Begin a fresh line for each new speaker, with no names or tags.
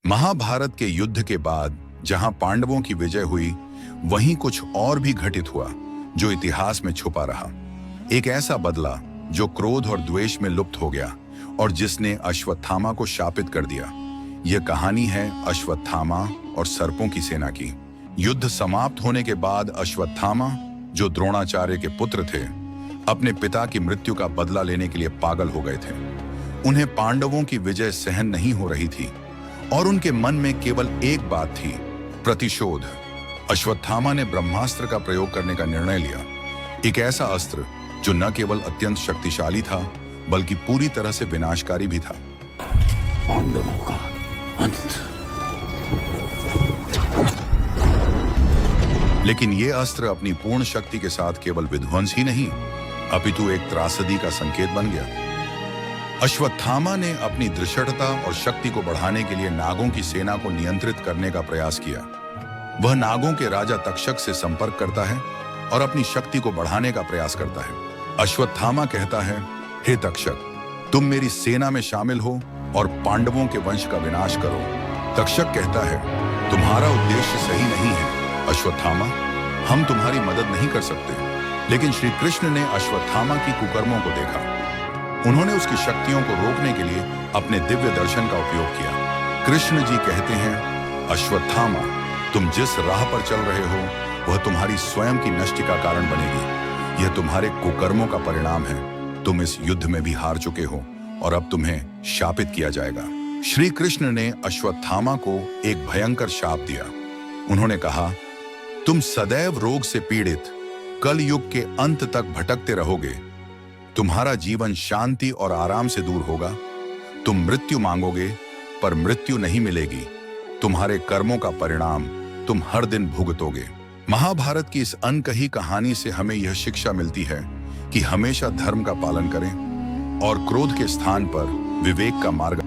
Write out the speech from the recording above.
महाभारत के युद्ध के बाद जहां पांडवों की विजय हुई, वहीं कुछ और भी घटित हुआ जो इतिहास में छुपा रहा। एक ऐसा बदला जो क्रोध और द्वेष में लुप्त हो गया और जिसने अश्वत्थामा को शापित कर दिया। यह कहानी है अश्वत्थामा और सर्पों की सेना की। युद्ध समाप्त होने के बाद अश्वत्थामा, जो द्रोणाचार्य के पुत्र थे, अपने पिता की मृत्यु का बदला लेने के लिए पागल हो गए थे। उन्हें पांडवों की विजय सहन नहीं हो रही थी और उनके मन में केवल एक बात थी, प्रतिशोध। अश्वत्थामा ने ब्रह्मास्त्र का प्रयोग करने का निर्णय लिया, एक ऐसा अस्त्र जो न केवल अत्यंत शक्तिशाली था बल्कि पूरी तरह से विनाशकारी भी था।
पांडवों का अंत।
लेकिन यह अस्त्र अपनी पूर्ण शक्ति के साथ केवल विध्वंस ही नहीं, अपितु एक त्रासदी का संकेत बन गया। अश्वत्थामा ने अपनी दृढ़ता और शक्ति को बढ़ाने के लिए नागों की सेना को नियंत्रित करने का प्रयास किया। वह नागों के राजा तक्षक से संपर्क करता है और अपनी शक्ति को बढ़ाने का प्रयास करता है। अश्वत्थामा कहता है, हे तक्षक, तुम मेरी सेना में शामिल हो और पांडवों के वंश का विनाश करो। तक्षक कहता है, तुम्हारा उद्देश्य सही नहीं है अश्वत्थामा, हम तुम्हारी मदद नहीं कर सकते। लेकिन श्री कृष्ण ने अश्वत्थामा की कुकर्मों को देखा। उन्होंने उसकी शक्तियों को रोकने के लिए अपने दिव्य दर्शन का उपयोग किया। कृष्ण जी कहते हैं, अश्वत्थामा, तुम जिस राह पर चल रहे हो वह तुम्हारी स्वयं की नष्टि का कारण बनेगी। यह तुम्हारे कुकर्मों का परिणाम है। तुम इस युद्ध में भी हार चुके हो और अब तुम्हें शापित किया जाएगा। श्री कृष्ण ने अश्वत्थामा को एक भयंकर शाप दिया। उन्होंने कहा, तुम सदैव रोग से पीड़ित कल युग के अंत तक भटकते रहोगे। तुम्हारा जीवन शांति और आराम से दूर होगा। तुम मृत्यु मांगोगे पर मृत्यु नहीं मिलेगी। तुम्हारे कर्मों का परिणाम तुम हर दिन भुगतोगे। महाभारत की इस अनकही कहानी से हमें यह शिक्षा मिलती है कि हमेशा धर्म का पालन करें और क्रोध के स्थान पर विवेक का मार्ग